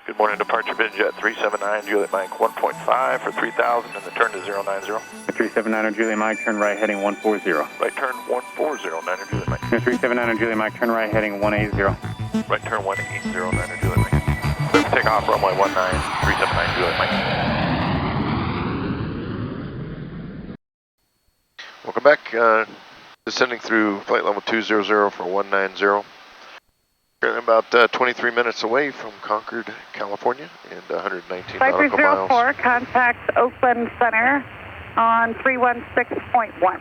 Good morning, departure Vision Jet 379, Juliet Mike 1.5 for 3,000 and the turn to 090. 379 Juliet Mike, turn right heading 140. Right turn 140, Niner Juliet Mike. 379 Juliet Mike, turn right heading 180. Right turn 180, Niner Juliet Mike. Clear for takeoff, runway 19, 379 Juliet Mike. Welcome back, descending through flight level 200 for 190. Currently about 23 minutes away from Concord, California, and 119 nautical miles. 5304, contact Oakland Center on 316.1.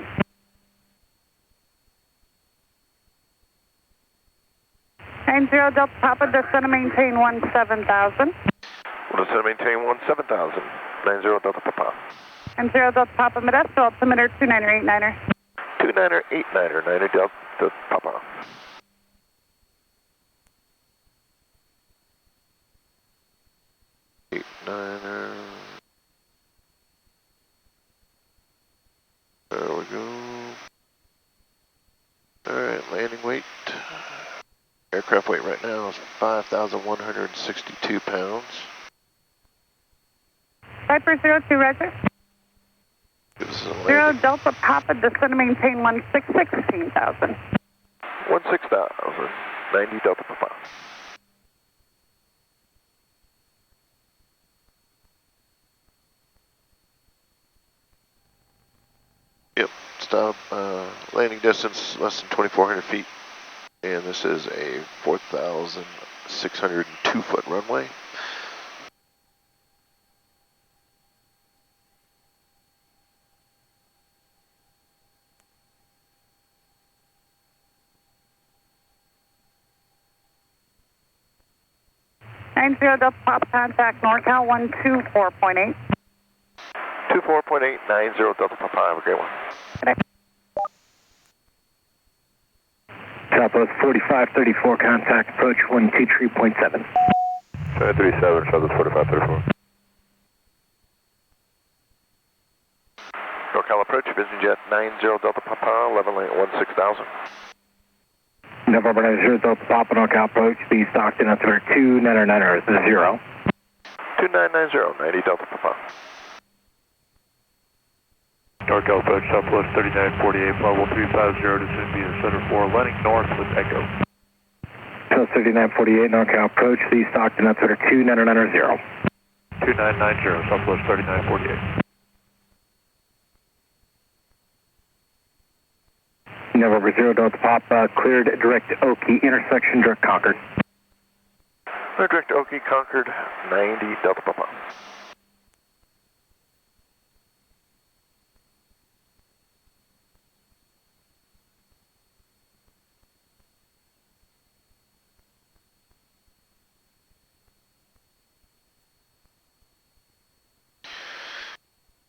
90 Delta Papa, descend and maintain 17,000. We'll descend and maintain 17,000. 90 Delta Papa. 90 Delta Papa, Modesto, altimeter 2989er. 2989er, 90 Delta Papa. Niner. There we go. Alright, landing weight. Aircraft weight right now is 5,162 pounds. Viper 02, roger. Give us a 0 Delta Papa, descend and maintain 16,000. 16,000. 90 Delta Papa. Yep, stop, landing distance less than 2,400 feet, and this is a 4,602 foot runway. Delta Papa, contact NorCal 124.8. 24.8, 90 Delta Papa, have a great one. Southwest 4534, contact approach 123.7. 737, Southwest 4534. NorCal approach, Vision Jet 90 Delta Papa, level lane 16,000. November 90 Delta Papa, NorCal approach, be Stockton, altimeter 2990, 2990, 90 Delta Papa. NorCal approach, Southwest 3948, level 350, descend via center 4, landing north with Echo. Southwest 3948, NorCal approach, the Stockton, altimeter 2990. 2990, Southwest 3948. November 0 Delta Papa, cleared direct Okie, intersection direct Concord. Direct Okie, Concord, 90 Delta Papa.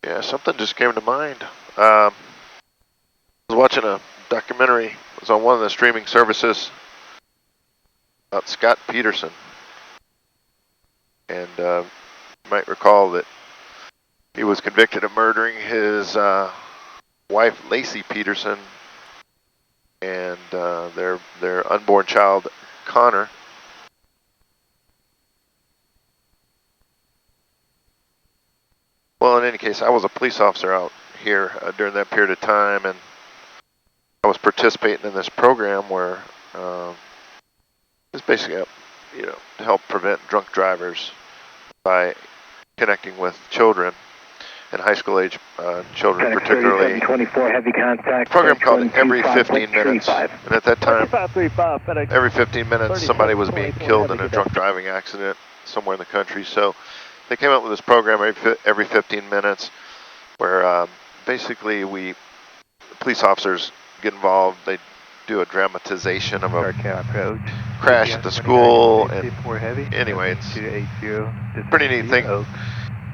Yeah, something just came to mind. I was watching a documentary. It was on one of the streaming services about Scott Peterson. And you might recall that he was convicted of murdering his wife, Lacey Paterson, and their unborn child, Connor. Well, in any case, I was a police officer out here during that period of time, and I was participating in this program where it's basically, to help prevent drunk drivers by connecting with children and high school age children, particularly. 24 heavy contact. Program called Every 15 Minutes, and at that time, 3535, every 15 minutes somebody was being killed in a drunk driving accident somewhere in the country. So they came up with this program every 15 minutes where basically police officers get involved. They do a dramatization of a crash at the school. And anyway, it's a pretty neat thing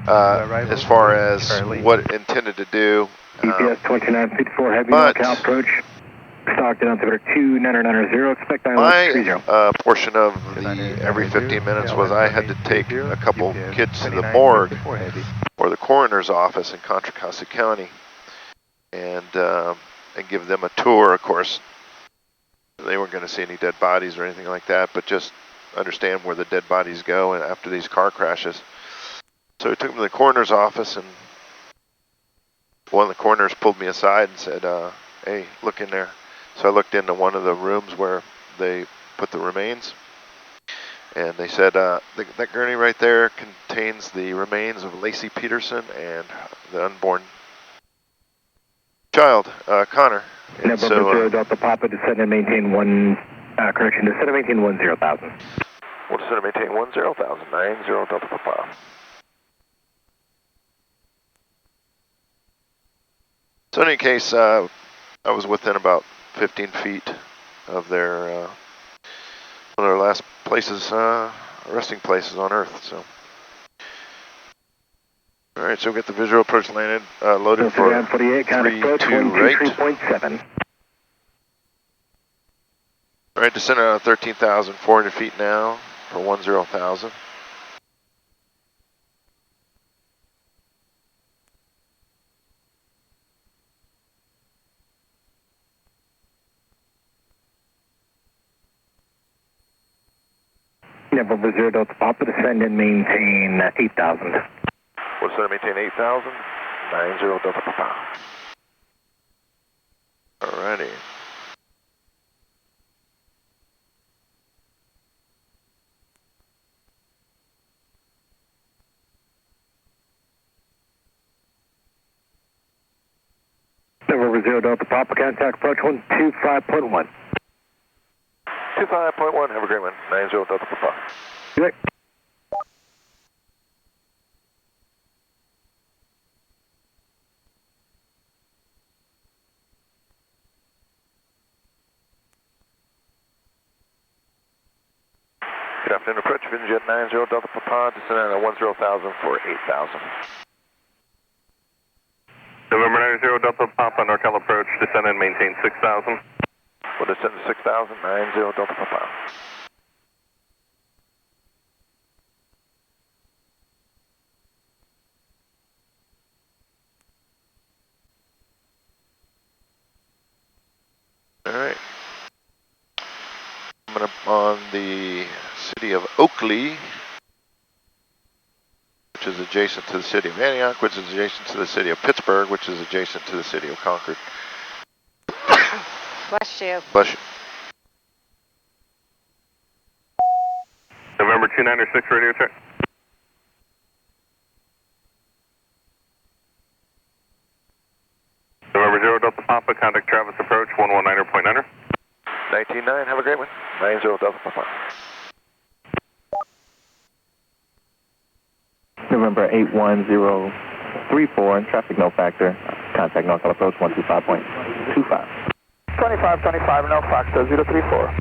as far as what it intended to do. EPS 2954 heavy, but NorCal approach. Stockton, altimeter 2990, expect my portion of the every 15 minutes was I had to take a couple kids to the morgue or the coroner's office in Contra Costa County and give them a tour. Of course, they weren't going to see any dead bodies or anything like that, but just understand where the dead bodies go and after these car crashes. So we took him to the coroner's office, and one of the coroners pulled me aside and said, hey, look in there. So I looked into one of the rooms where they put the remains, and they said, that gurney right there contains the remains of Lacey Paterson and the unborn child, Connor. And November so, 0 Delta Papa, descend and maintain descend and maintain 10,000. We'll descend and maintain 10,000, 90 Delta Papa. So in any case, I was within about 15 feet of their, one of their last places, resting places on Earth, so. All right, so we'll get the visual approach landed, loaded for 48, count approach, 123.7. All right, descending on 13,400 feet now for 10,000. November 0 Delta Papa, descend and maintain 8,000. We'll descend and maintain 8,000, 90 Delta Papa. All righty. November 0 Delta Papa, contact approach 125.1. 25.1, have a great one, 90 Delta Papa. Good. Good afternoon, approach, Vision Jet 90 Delta Papa, descending on 10,000 for 8,000. November 90 Delta Papa, NorCal approach, descend and maintain 6,000. We'll descend to 6,000, 90 Delta Papa. All right. Coming up on the city of Oakley, which is adjacent to the city of Antioch, which is adjacent to the city of Pittsburgh, which is adjacent to the city of Concord. Bless you. Bless you. November 296 radio check. November 0 Delta Papa, contact Travis approach 119.9. 19.9, have a great one. 90 Delta Papa. November 81034, traffic no factor. Contact NorCal approach 125.25. 25, no factor, 034.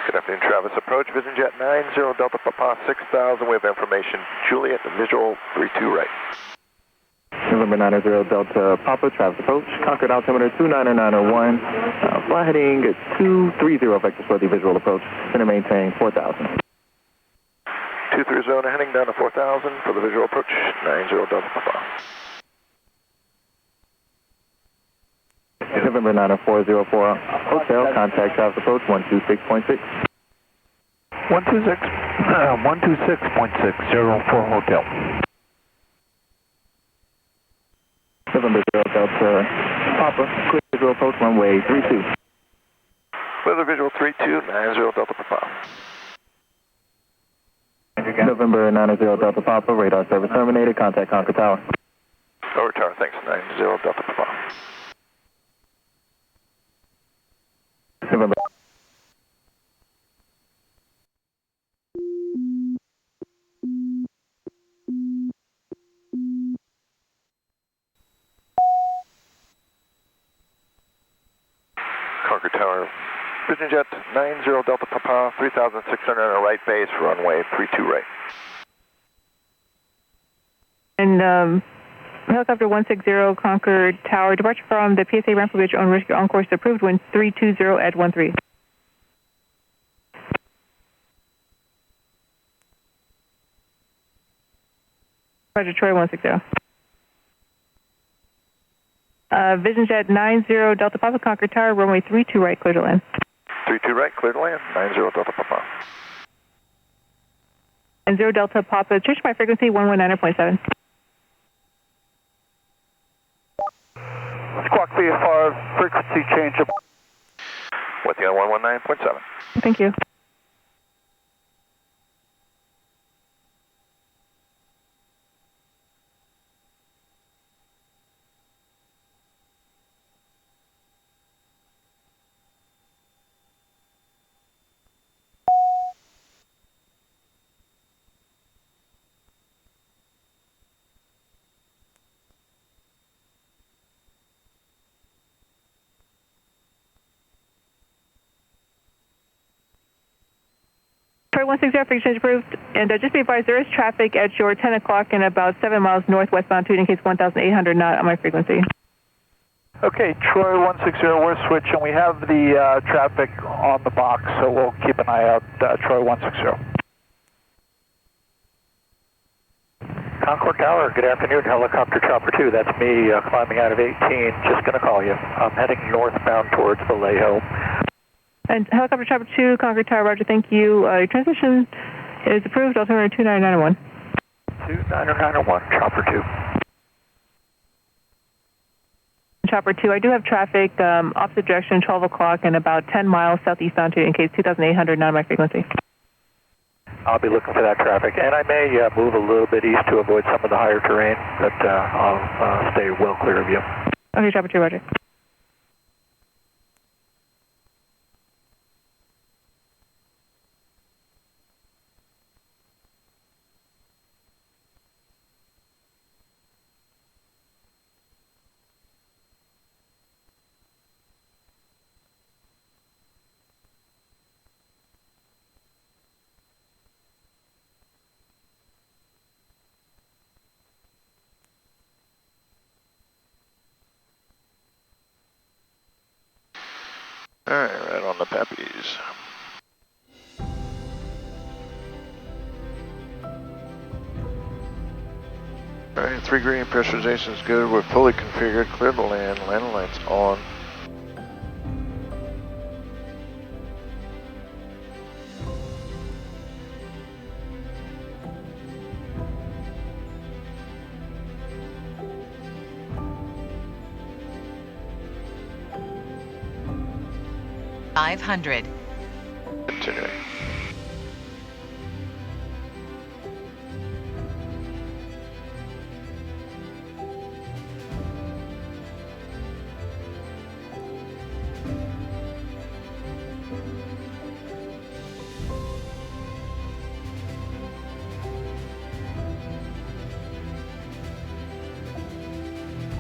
Good afternoon, Travis approach, Vision Jet 90 Delta Papa 6,000. We have information, Juliet, visual 32 right. November 90 Delta Papa, Travis approach, Concord altimeter 29901. Fly heading 230 vectors for the visual approach, center maintain 4,000. 230 heading down to 4,000 for the visual approach, 90 Delta Papa. November 90404, hotel, contact Travis approach 126.6. 126.604 hotel. November 0 Delta Papa, clear visual approach runway 32. Weather visual 32, 90 Delta Papa. November 90 Delta Papa, radar service terminated, contact Concord Tower. Over tower, thanks, 90 Delta Papa. November. Concord Tower, Vision Jet 90 Delta Papa, 3,600 on a right base, runway 32 right. And helicopter 160 Concord Tower, departure from the PSA ramp bridge on risk on course approved, wind 320 at 13. Roger, Troy 160. Vision Jet 90 Delta Papa, Concord Tower, runway 32 right, clear to land. 32 right, clear to land, 90 Delta Papa. And 0 Delta Papa, change my frequency 119.7. Squawk VFR, frequency change. With you on 119.7. Thank you. Troy 160, frequency approved. And just be advised, there is traffic at your 10 o'clock and about 7 miles northwestbound to indicate 1,800 knot on my frequency. Okay, Troy 160, we're switching. We have the traffic on the box, so we'll keep an eye out, Troy 160. Concord Tower, good afternoon, helicopter chopper 2. That's me climbing out of 18, just going to call you. I'm heading northbound towards Vallejo. And helicopter chopper 2, Concord Tower, roger, thank you. Your transition is approved, altimeter 29901. 29901, chopper 2. Chopper 2, I do have traffic opposite direction, 12 o'clock and about 10 miles southeastbound to indicate 2,800 knot on my frequency. I'll be looking for that traffic, and I may move a little bit east to avoid some of the higher terrain, but I'll stay well clear of you. Okay, chopper 2, roger. Alright, right on the peppies. Alright, 3 green, pressurization is good. We're fully configured, clear to land, landing lights on. $500. Continuing.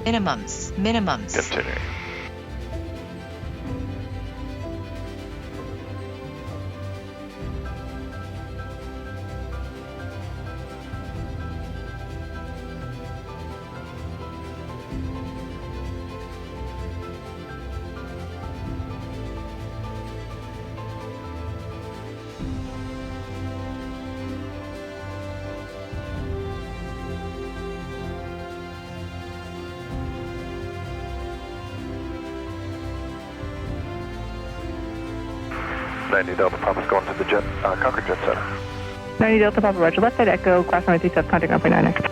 Minimums. Continuing. Delta Papa's going to the jet, Concord Jet Center. 90 Delta Papa, roger. Left side echo, class 937, contact runway 9X.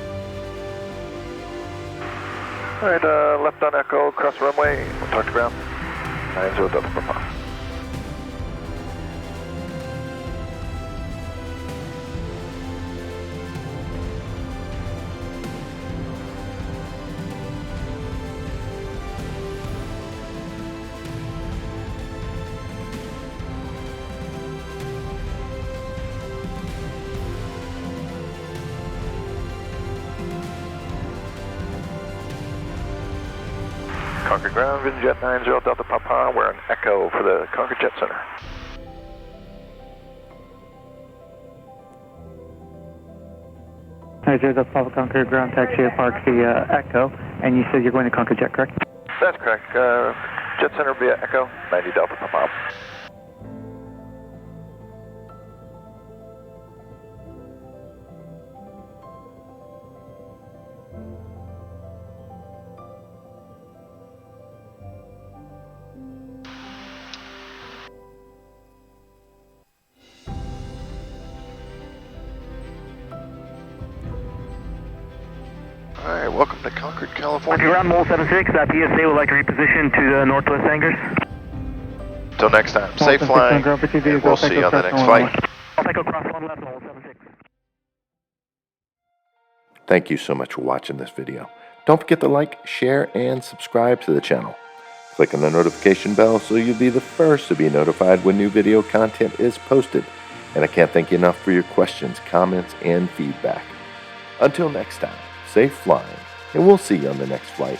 Alright, left on echo, cross the runway, we'll talk to ground. 90 Delta Papa. Concord ground, Vision Jet 90 Delta Papa, we're on echo for the Concord Jet Center. Delta Papa Concord ground taxi at Park via echo, and you said you're going to Concord Jet, correct? That's correct. Jet Center via echo, 90 Delta Papa. welcome to Concord, Roger, California. ground Mole 76, PSA would like to reposition to the northwest hangars. Till next time, safe flying, and we'll see you on the next flight. Echo cross 1 left, Mole 76. Thank you so much for watching this video. Don't forget to like, share, and subscribe to the channel. Click on the notification bell so you'll be the first to be notified when new video content is posted. And I can't thank you enough for your questions, comments, and feedback. Until next time, safe flying, and we'll see you on the next flight.